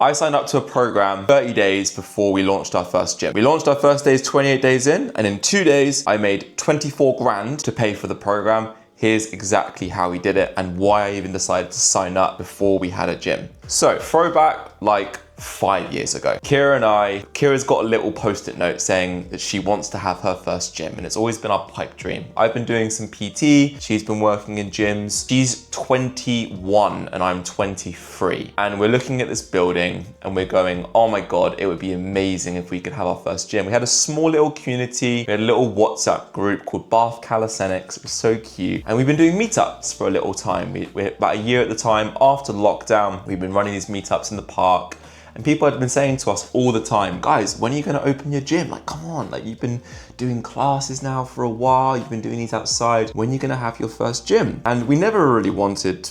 I signed up to a program 30 days before we launched our first gym. We launched our first days 28 days in, and in 2 days, I made 24 grand to pay for the program. Here's exactly how we did it and why I even decided to sign up before we had a gym. So throwback like 5 years ago. Kira's got a little post-it note saying that she wants to have her first gym, and it's always been our pipe dream. I've been doing some PT, she's been working in gyms. She's 21 and I'm 23. And we're looking at this building and we're going, oh my God, it would be amazing if we could have our first gym. We had a small little community, we had a little WhatsApp group called Bath Calisthenics. It was so cute. And we've been doing meetups for a little time. We're about a year at the time. After lockdown, we've been running these meetups in the park. And people had been saying to us all the time, guys, when are you gonna open your gym? Like, come on, like you've been doing classes now for a while, you've been doing these outside, when are you gonna have your first gym? And we never really wanted,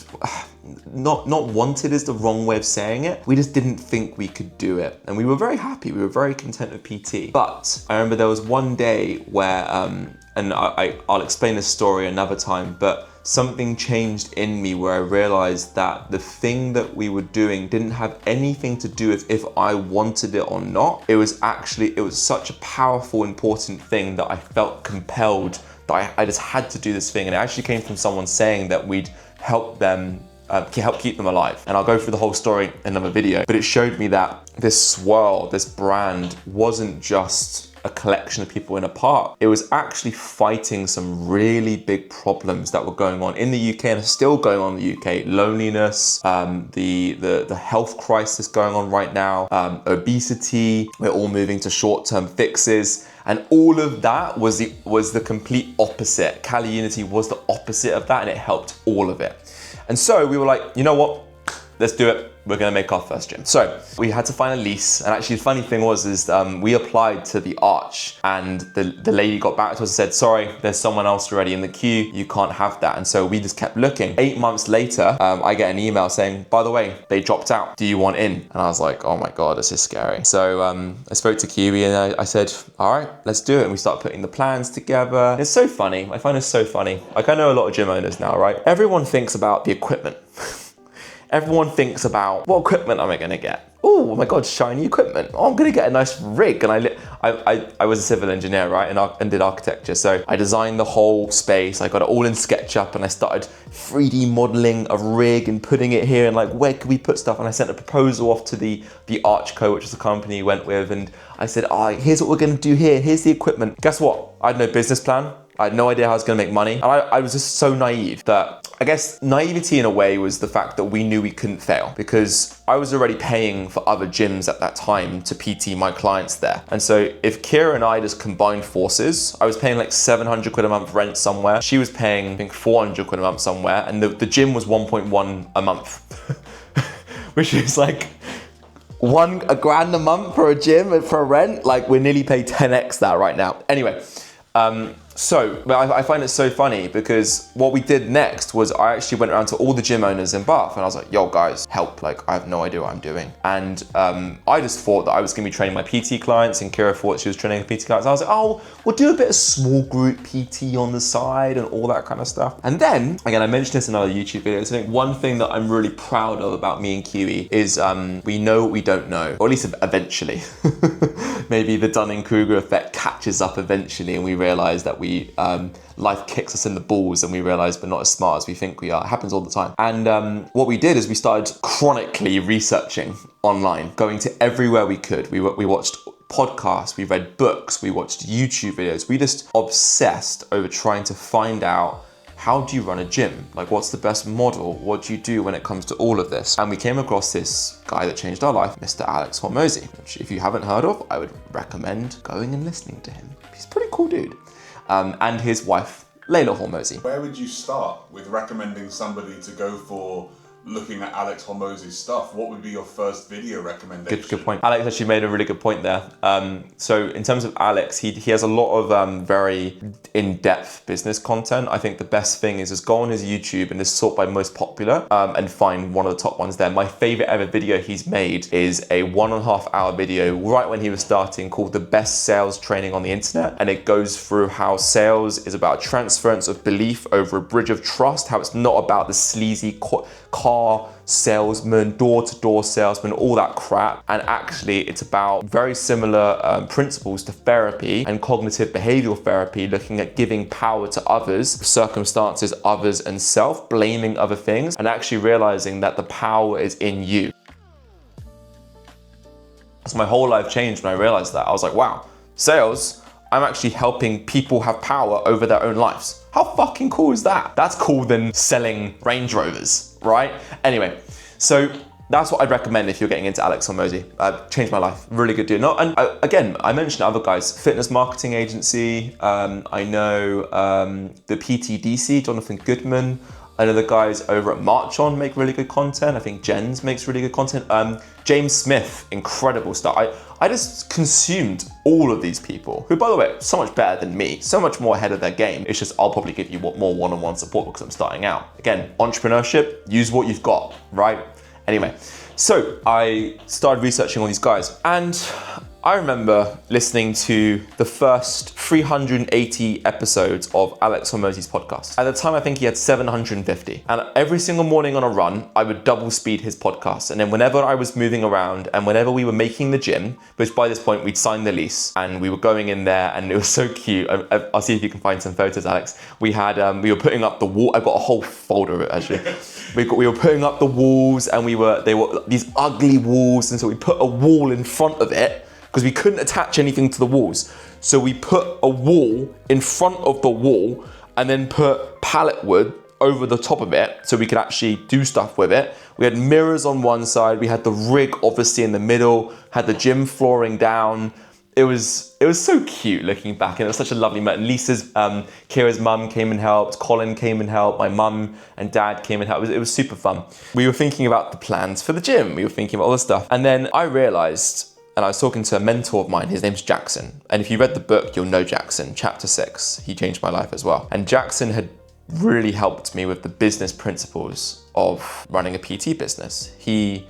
not wanted is the wrong way of saying it, we just didn't think we could do it. And we were very happy, we were very content with PT. But I remember there was one day where, and I'll explain this story another time, but something changed in me where I realized that the thing that we were doing didn't have anything to do with if I wanted it or not. It was such a powerful, important thing that I felt compelled that I just had to do this thing. And it actually came from someone saying that we'd help them help keep them alive. And I'll go through the whole story in another video, but it showed me that this swirl, this brand wasn't just a collection of people in a park. It was actually fighting some really big problems that were going on in the UK and are still going on in the UK. Loneliness, the health crisis going on right now, obesity, we're all moving to short-term fixes. And all of that was the complete opposite. CaliUnity was the opposite of that, and it helped all of it. And so we were like, you know what? Let's do it. We're gonna make our first gym. So we had to find a lease. And actually the funny thing was we applied to the Arch, and the lady got back to us and said, sorry, there's someone else already in the queue. You can't have that. And so we just kept looking. 8 months later, I get an email saying, by the way, they dropped out. Do you want in? And I was like, oh my God, this is scary. So I spoke to Kiwi and I said, all right, let's do it. And we started putting the plans together. It's so funny. I find it so funny. Like I know a lot of gym owners now, right? Everyone thinks about the equipment. Everyone thinks about, what equipment am I gonna get? Oh my God, shiny equipment. Oh, I'm gonna get a nice rig. And I was a civil engineer, right? And did architecture. So I designed the whole space. I got it all in SketchUp and I started 3D modeling a rig and putting it here and like, where could we put stuff? And I sent a proposal off to the Archco, which is the company we went with. And I said, oh, here's what we're gonna do here. Here's the equipment. Guess what? I had no business plan. I had no idea how I was gonna make money. And I was just so naive that, I guess naivety in a way was the fact that we knew we couldn't fail, because I was already paying for other gyms at that time to PT my clients there. And so if Kira and I just combined forces, I was paying like 700 quid a month rent somewhere. She was paying, I think, 400 quid a month somewhere. And the gym was 1.1 a month, which is like a grand a month for a gym for rent. Like we're nearly paid 10x that right now. Anyway, but I find it so funny because what we did next was I actually went around to all the gym owners in Bath and I was like, yo guys, help, like I have no idea what I'm doing. And I just thought that I was gonna be training my PT clients, and Kira thought she was training her PT clients. I was like, oh, we'll do a bit of small group PT on the side and all that kind of stuff. And then, again, I mentioned this in other YouTube videos, I think one thing that I'm really proud of about me and Kiwi is we know what we don't know, or at least eventually. Maybe the Dunning-Kruger effect catches up eventually and we realize that life kicks us in the balls and we realize we're not as smart as we think we are. It happens all the time. And what we did is we started chronically researching online, going to everywhere we could. We watched podcasts, we read books, we watched YouTube videos. We just obsessed over trying to find out, how do you run a gym? Like, what's the best model? What do you do when it comes to all of this? And we came across this guy that changed our life, Mr. Alex Hormozi, which if you haven't heard of, I would recommend going and listening to him. He's a pretty cool dude. And his wife, Layla Hormozi. Where would you start with recommending somebody to go for looking at Alex Hormozi's stuff? What would be your first video recommendation? Good point. Alex actually made a really good point there. So in terms of Alex, he has a lot of very in-depth business content. I think the best thing is just go on his YouTube and just sort by most popular and find one of the top ones there. My favorite ever video he's made is a 1.5 hour video right when he was starting called The Best Sales Training on the Internet. And it goes through how sales is about transference of belief over a bridge of trust, how it's not about the sleazy car salesman, door-to-door salesman, all that crap. And actually it's about very similar principles to therapy and cognitive behavioral therapy, looking at giving power to others, circumstances, others, and self, blaming other things, and actually realizing that the power is in you. So my whole life changed when I realized that. I was like, wow, sales, I'm actually helping people have power over their own lives. How fucking cool is that? That's cooler than selling Range Rovers, right? Anyway, so that's what I'd recommend if you're getting into Alex Hormozi. Changed my life, really good deal. Again, I mentioned other guys, fitness marketing agency. I know the PTDC, Jonathan Goodman. I know the guys over at March On make really good content. I think Jens makes really good content. James Smith, incredible stuff. I just consumed all of these people, who, by the way, are so much better than me, so much more ahead of their game. It's just, I'll probably give you more one-on-one support because I'm starting out. Again, entrepreneurship, use what you've got, right? Anyway, so I started researching all these guys, and I remember listening to the first 380 episodes of Alex Hormozi's podcast. At the time, I think he had 750. And every single morning on a run, I would double speed his podcast. And then whenever I was moving around and whenever we were making the gym, which by this point we'd signed the lease and we were going in there and it was so cute. I'll see if you can find some photos, Alex. We were putting up the wall. I've got a whole folder of it actually. We were putting up the walls and they were these ugly walls. And so we put a wall in front of it, because we couldn't attach anything to the walls. So we put a wall in front of the wall and then put pallet wood over the top of it so we could actually do stuff with it. We had mirrors on one side, we had the rig obviously in the middle, had the gym flooring down. It was so cute looking back, and it was such a lovely moment. Lisa's, Kira's mum came and helped, Colin came and helped, my mum and dad came and helped. It was super fun. We were thinking about the plans for the gym, we were thinking about all this stuff. And then I realized, and I was talking to a mentor of mine, his name's Jackson. And if you read the book, you'll know Jackson, chapter 6. He changed my life as well. And Jackson had really helped me with the business principles of running a PT business. He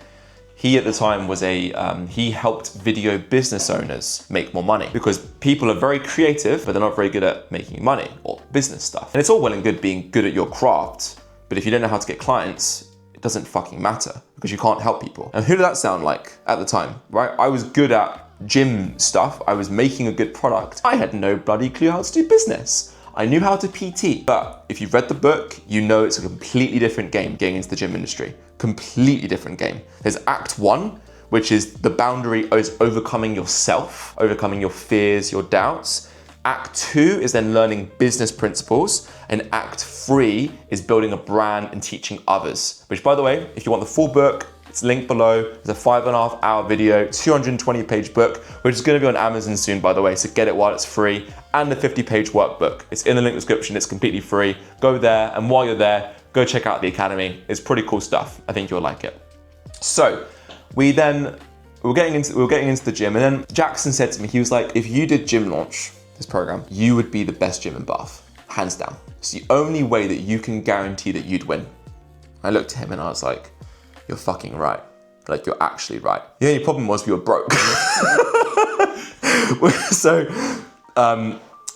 at the time was he helped video business owners make more money, because people are very creative, but they're not very good at making money or business stuff. And it's all well and good being good at your craft, but if you don't know how to get clients, it doesn't fucking matter, because you can't help people. And who did that sound like at the time, right? I was good at gym stuff. I was making a good product. I had no bloody clue how to do business. I knew how to PT. But if you've read the book, you know it's a completely different game getting into the gym industry. Completely different game. There's Act 1, which is the boundary is overcoming yourself, overcoming your fears, your doubts. Act 2 is then learning business principles, and Act 3 is building a brand and teaching others. Which, by the way, if you want the full book, it's linked below. It's a 5.5 hour video, 220 page book, which is gonna be on Amazon soon, by the way, so get it while it's free, and the 50-page workbook. It's in the link description, it's completely free. Go there, and while you're there, go check out the Academy. It's pretty cool stuff. I think you'll like it. So, we were getting into the gym, and then Jackson said to me, he was like, if you did Gym Launch, this program, you would be the best gym in Bath, hands down. It's the only way that you can guarantee that you'd win. I looked at him and I was like, you're fucking right. Like, you're actually right. The only problem was we were broke. So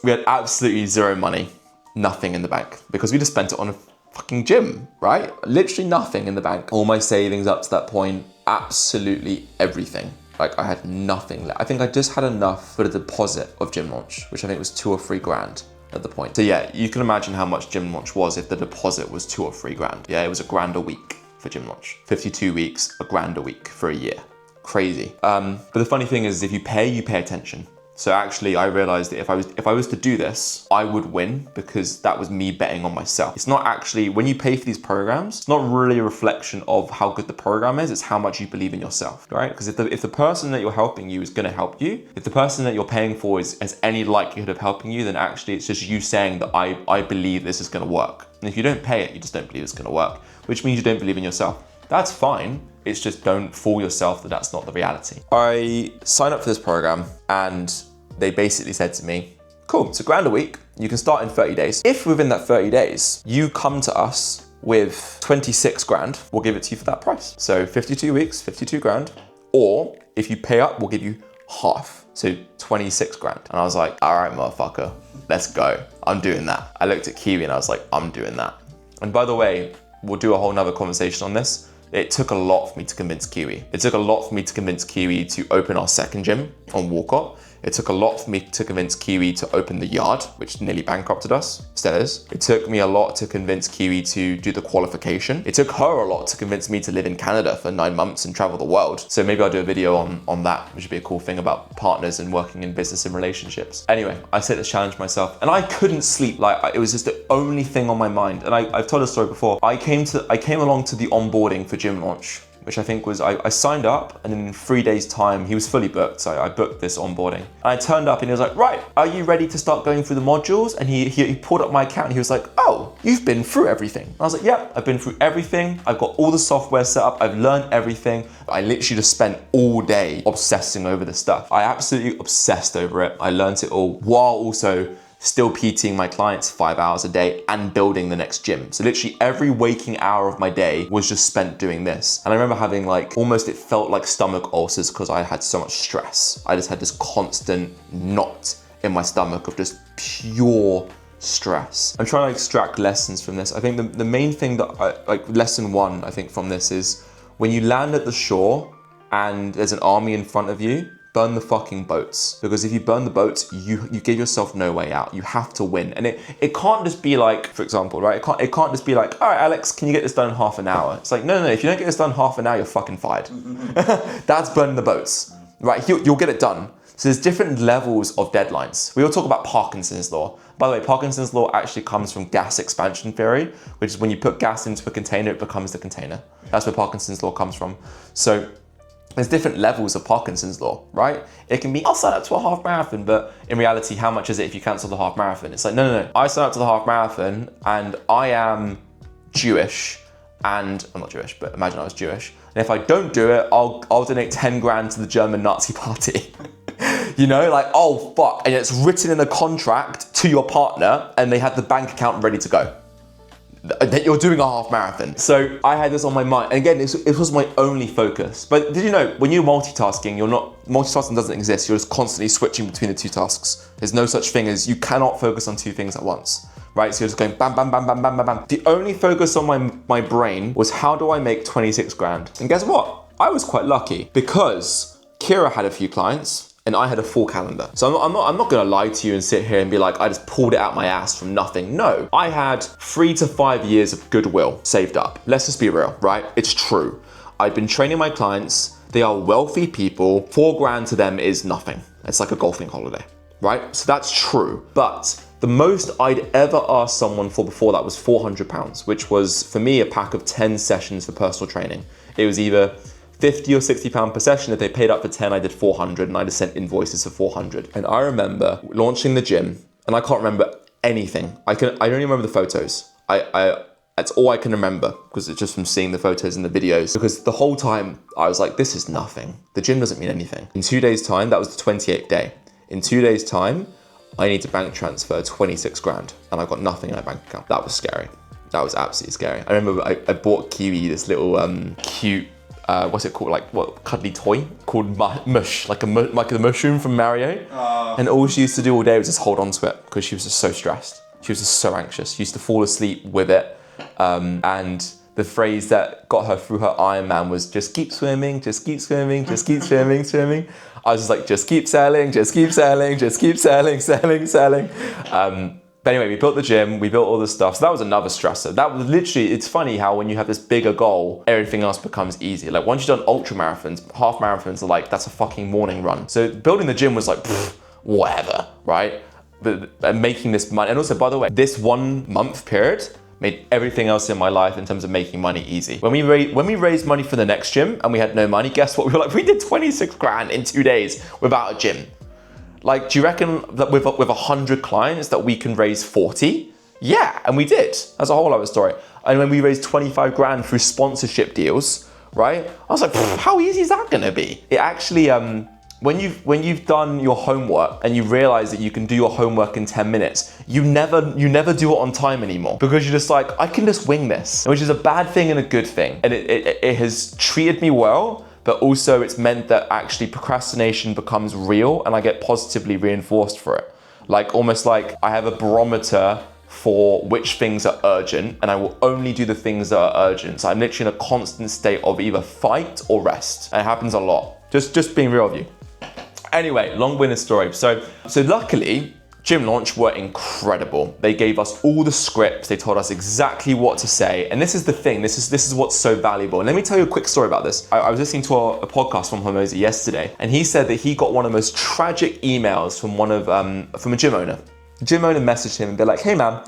we had absolutely zero money, nothing in the bank, because we just spent it on a fucking gym, right? Literally nothing in the bank. All my savings up to that point, absolutely everything. Like, I had nothing left. I think I just had enough for the deposit of Gym Launch, which I think was 2 or 3 grand at the point. So yeah, you can imagine how much Gym Launch was if the deposit was 2 or 3 grand. Yeah, it was $1,000 a week for Gym Launch. 52 weeks, $1,000 a week for a year. Crazy. But the funny thing is, if you pay attention. So actually, I realized that if I was to do this, I would win, because that was me betting on myself. It's not actually, when you pay for these programs, it's not really a reflection of how good the program is, it's how much you believe in yourself, right? Because if the person that you're helping you is gonna help you, if the person that you're paying for has any likelihood of helping you, then actually it's just you saying that I believe this is gonna work. And if you don't pay it, you just don't believe it's gonna work, which means you don't believe in yourself. That's fine. It's just, don't fool yourself that that's not the reality. I signed up for this program and they basically said to me, cool, it's $1,000 a week. You can start in 30 days. If within that 30 days, you come to us with 26 grand, we'll give it to you for that price. So 52 weeks, 52 grand. Or if you pay up, we'll give you half. So 26 grand. And I was like, all right, motherfucker, let's go. I'm doing that. I looked at Kiwi and I was like, I'm doing that. And by the way, we'll do a whole nother conversation on this. It took a lot for me to convince Kiwi. It took a lot for me to convince Kiwi to open our second gym on Walcott. It took a lot for me to convince Kiwi to open the yard, which nearly bankrupted us, still is. It took me a lot to convince Kiwi to do the qualification. It took her a lot to convince me to live in Canada for 9 months and travel the world. So maybe I'll do a video on that, which would be a cool thing about partners and working in business and relationships. Anyway, I set this challenge myself and I couldn't sleep. Like, it was just the only thing on my mind. And I've told a story before. I came along to the onboarding for gym launch, which I think was, I signed up and in 3 days time, he was fully booked. So I booked this onboarding. And I turned up and he was like, right, are you ready to start going through the modules? And he pulled up my account and he was like, oh, you've been through everything. And I was like, yeah, I've been through everything. I've got all the software set up. I've learned everything. I literally just spent all day obsessing over this stuff. I absolutely obsessed over it. I learned it all while also still PTing my clients 5 hours a day and building the next gym. So literally every waking hour of my day was just spent doing this. And I remember having like, almost it felt like stomach ulcers because I had so much stress. I just had this constant knot in my stomach of just pure stress. I'm trying to extract lessons from this. I think the main thing that lesson one, I think from this is when you land at the shore and there's an army in front of you, burn the fucking boats. Because if you burn the boats, you give yourself no way out. You have to win. And it can't just be like, for example, right? It can't just be like, all right, Alex, can you get this done in half an hour? It's like, no, if you don't get this done in half an hour, you're fucking fired. That's burning the boats, right? You'll get it done. So there's different levels of deadlines. We all talk about Parkinson's law. By the way, Parkinson's law actually comes from gas expansion theory, which is when you put gas into a container, it becomes the container. That's where Parkinson's law comes from. So there's different levels of Parkinson's law, right? It can be, I'll sign up to a half marathon, but in reality, how much is it if you cancel the half marathon? It's like, no. I sign up to the half marathon and I am Jewish and, I'm not Jewish, but imagine I was Jewish. And if I don't do it, I'll donate 10 grand to the German Nazi party. You know, like, oh fuck. And it's written in a contract to your partner and they have the bank account ready to go. That you're doing a half marathon. So I had this on my mind. And again, it was my only focus. But did you know, when you're multitasking, multitasking doesn't exist. You're just constantly switching between the two tasks. There's no such thing as, you cannot focus on two things at once, right? So you're just going bam, bam, bam, bam, bam, bam, bam. The only focus on my brain was, how do I make 26 grand? And guess what? I was quite lucky because Kira had a few clients and I had a full calendar. So I'm not gonna lie to you and sit here and be like, I just pulled it out my ass from nothing. No, I had 3 to 5 years of goodwill saved up. Let's just be real, right? It's true. I've been training my clients. They are wealthy people. 4 grand to them is nothing. It's like a golfing holiday, right? So that's true. But the most I'd ever asked someone for before that was £400, which was for me a pack of 10 sessions for personal training. It was either £50 or £60 per session. If they paid up for 10, I did 400 and I just sent invoices for 400. And I remember launching the gym and I can't remember anything. I only remember the photos. That's all I can remember because it's just from seeing the photos and the videos. Because the whole time I was like, this is nothing. The gym doesn't mean anything. In 2 days time, that was the 28th day. In 2 days time, I need to bank transfer 26 grand and I've got nothing in my bank account. That was scary. That was absolutely scary. I remember I bought Kiwi this little cute, what's it called? Like what, cuddly toy called Mush, like the mushroom from Mario. And all she used to do all day was just hold on to it because she was just so stressed. She was just so anxious. She used to fall asleep with it. And the phrase that got her through her Ironman was, just keep swimming, just keep swimming, just keep swimming, swimming. I was just like, just keep sailing, just keep sailing, just keep sailing, sailing, sailing. But anyway, we built the gym, we built all this stuff. So that was another stressor. That was literally, it's funny how when you have this bigger goal, everything else becomes easy. Like once you've done ultra marathons, half marathons are like, that's a fucking morning run. So building the gym was like, whatever, right? But making this money, and also by the way, this 1 month period made everything else in my life in terms of making money easy. When we raised money for the next gym and we had no money, guess what? We were like, we did 26 grand in 2 days without a gym. Like, do you reckon that with 100 clients that we can raise 40? Yeah, and we did. That's a whole other story. And when we raised 25 grand through sponsorship deals, right? I was like, how easy is that gonna be? It actually, when you've done your homework and you realize that you can do your homework in 10 minutes, you never do it on time anymore because you're just like, I can just wing this, which is a bad thing and a good thing. And it has treated me well, but also it's meant that actually procrastination becomes real and I get positively reinforced for it. Like almost like I have a barometer for which things are urgent, and I will only do the things that are urgent. So I'm literally in a constant state of either fight or rest. And it happens a lot. Just being real with you. Anyway, long-winded story. So luckily, Gym Launch were incredible. They gave us all the scripts. They told us exactly what to say. And this is the thing. This is what's so valuable. And let me tell you a quick story about this. I was listening to a podcast from Hormozy yesterday, and he said that he got one of the most tragic emails from a gym owner. The gym owner messaged him and be like, "Hey man,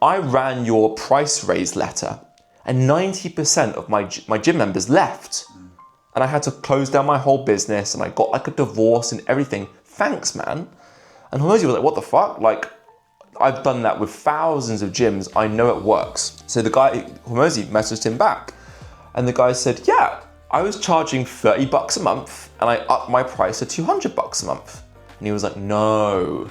I ran your price raise letter, and 90% of my gym members left. And I had to close down my whole business, and I got like a divorce and everything. Thanks, man." And Hormozy was like, "What the fuck? Like, I've done that with thousands of gyms. I know it works." So the guy, Hormozy, messaged him back. And the guy said, "Yeah, I was charging $30 a month, and I upped my price to $200 a month." And he was like, "No."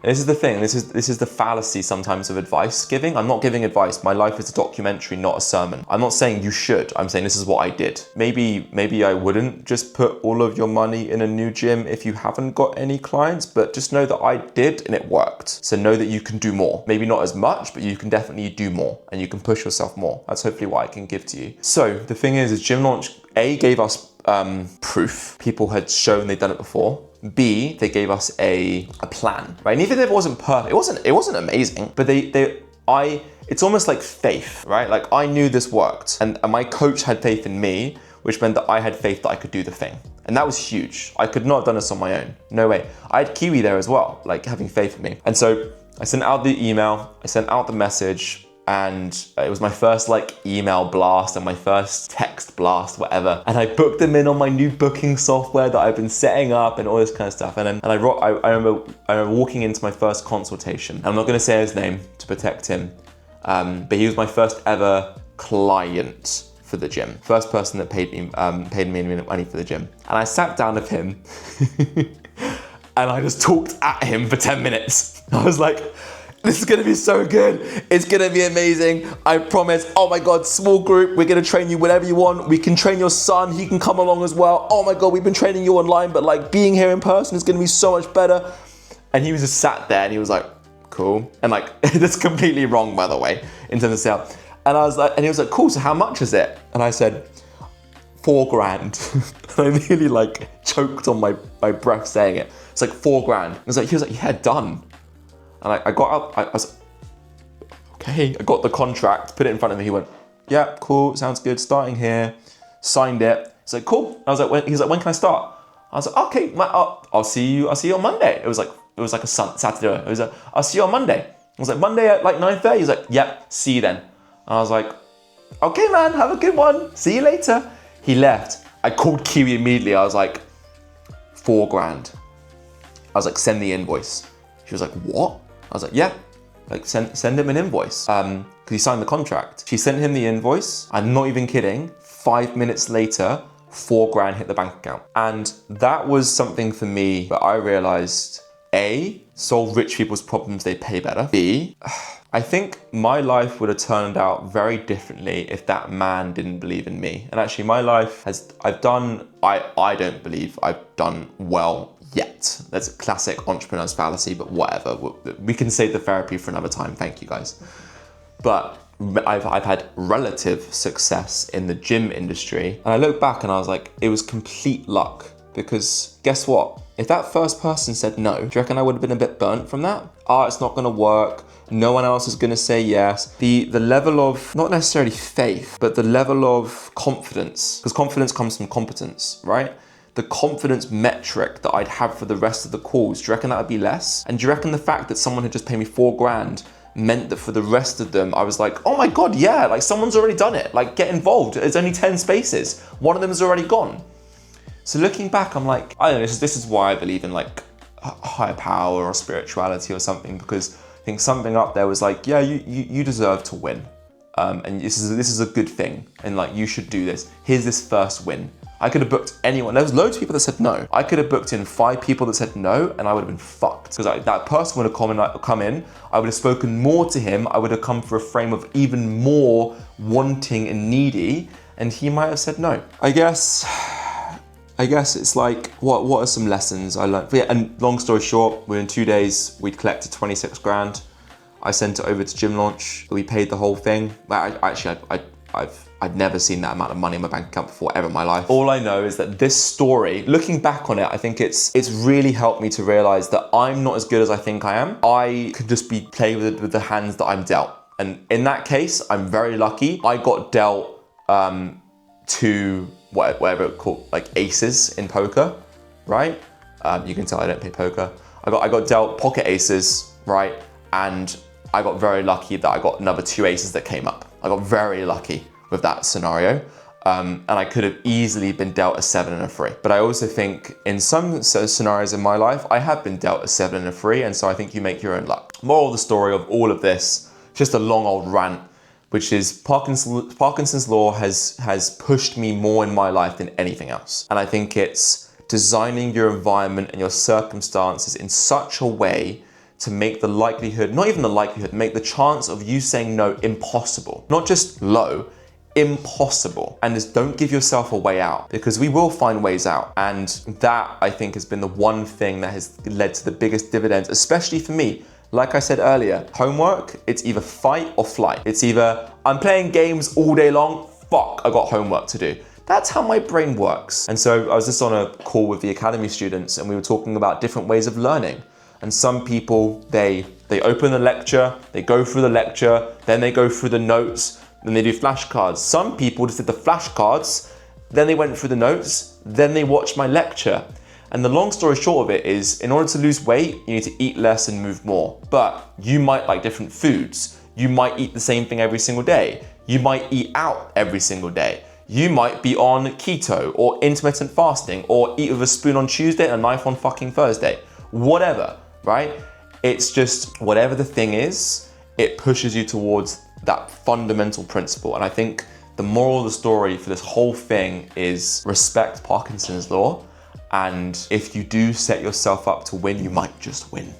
And this is the thing, this is the fallacy sometimes of advice giving. I'm not giving advice. My life is a documentary, not a sermon. I'm not saying you should. I'm saying this is what I did. Maybe I wouldn't just put all of your money in a new gym if you haven't got any clients, but just know that I did and it worked. So know that you can do more. Maybe not as much, but you can definitely do more and you can push yourself more. That's hopefully what I can give to you. So the thing is Gym Launch, A, gave us proof. People had shown they'd done it before. B, they gave us a plan, right? And even if it wasn't perfect, it wasn't amazing, but it's almost like faith, right? Like I knew this worked, and my coach had faith in me, which meant that I had faith that I could do the thing. And that was huge. I could not have done this on my own. No way. I had Kiwi there as well, like having faith in me. And so I sent out the email, I sent out the message, and it was my first like email blast and my first text blast, whatever. And I booked them in on my new booking software that I've been setting up and all this kind of stuff. And I remember walking into my first consultation. I'm not gonna say his name to protect him, but he was my first ever client for the gym. First person that paid me money for the gym. And I sat down with him and I just talked at him for 10 minutes. I was like, "This is gonna be so good. It's gonna be amazing. I promise. Oh my God, small group. We're gonna train you whatever you want. We can train your son. He can come along as well. Oh my God, we've been training you online, but like being here in person is gonna be so much better." And he was just sat there and he was like, "Cool." And like, that's completely wrong, by the way, in terms of sale. And I was like, and he was like, "Cool, so how much is it?" And I said, $4,000. And I nearly like choked on my breath saying it. It's like $4,000. He was like, "Yeah, done." And I got up, I was like, "Okay." I got the contract, put it in front of me. He went, "Yeah, cool, sounds good, starting here." Signed it. He's like, "Cool." I was like, he's like, "When can I start?" I was like, "Okay, I'll see you on Monday." It was like a Saturday. It was like, "I'll see you on Monday." I was like, "Monday at like 9:30? He's like, "Yep, see you then." And I was like, "Okay, man, have a good one. See you later." He left. I called Kiwi immediately. I was like, $4,000. I was like, "Send the invoice." She was like, "What?" I was like, "Yeah, like send him an invoice." Because he signed the contract. She sent him the invoice. I'm not even kidding. 5 minutes later, $4,000 hit the bank account. And that was something for me that I realized, A, solve rich people's problems, they pay better. B, I think my life would have turned out very differently if that man didn't believe in me. And actually my life I don't believe I've done well yet. That's a classic entrepreneur's fallacy, but whatever. We can save the therapy for another time. Thank you guys. But I've had relative success in the gym industry. And I look back and I was like, it was complete luck, because guess what? If that first person said no, do you reckon I would have been a bit burnt from that? It's not gonna work. No one else is gonna say yes. The level of, not necessarily faith, but the level of confidence, because confidence comes from competence, right? The confidence metric that I'd have for the rest of the calls, do you reckon that would be less? And do you reckon the fact that someone had just paid me $4,000 meant that for the rest of them, I was like, "Oh my God, yeah, like someone's already done it. Like get involved. There's only 10 spaces. One of them is already gone." So looking back, I'm like, I don't know, this is why I believe in like higher power or spirituality or something, because I think something up there was like, yeah, you deserve to win. And this is a good thing. And like, you should do this. Here's this first win. I could have booked anyone. There was loads of people that said no. I could have booked in 5 people that said no, and I would have been fucked. Because that person would have come in, I would have spoken more to him, I would have come for a frame of even more wanting and needy, and he might have said no. I guess it's like, what are some lessons I learned? But yeah, and long story short, within 2 days, we'd collected 26 grand. I sent it over to Gym Launch. We paid the whole thing. Well, I'd never seen that amount of money in my bank account before ever in my life. All I know is that this story, looking back on it, I think it's really helped me to realize that I'm not as good as I think I am. I could just be playing with the hands that I'm dealt. And in that case, I'm very lucky. I got dealt to whatever it's called, like aces in poker, right? You can tell I don't play poker. I got dealt pocket aces, right? And I got very lucky that I got another 2 aces that came up. I got very lucky with that scenario. And I could have easily been dealt a 7 and a 3. But I also think in some scenarios in my life, I have been dealt a 7 and a 3. And so I think you make your own luck. Moral of the story of all of this, just a long old rant, which is Parkinson's law has pushed me more in my life than anything else. And I think it's designing your environment and your circumstances in such a way to make the likelihood, not even the likelihood, make the chance of you saying no impossible. Not just low, impossible. And just don't give yourself a way out, because we will find ways out. And that, I think, has been the one thing that has led to the biggest dividends, especially for me. Like I said earlier, homework, it's either fight or flight. It's either I'm playing games all day long, fuck, I got homework to do. That's how my brain works. And so I was just on a call with the academy students and we were talking about different ways of learning. And some people, they open the lecture, they go through the lecture, then they go through the notes, then they do flashcards. Some people just did the flashcards, then they went through the notes, then they watched my lecture. And the long story short of it is, in order to lose weight, you need to eat less and move more. But you might like different foods. You might eat the same thing every single day. You might eat out every single day. You might be on keto or intermittent fasting or eat with a spoon on Tuesday and a knife on fucking Thursday. Whatever, right? It's just whatever the thing is, it pushes you towards that fundamental principle. And I think the moral of the story for this whole thing is respect Parkinson's law. And if you do set yourself up to win, you might just win.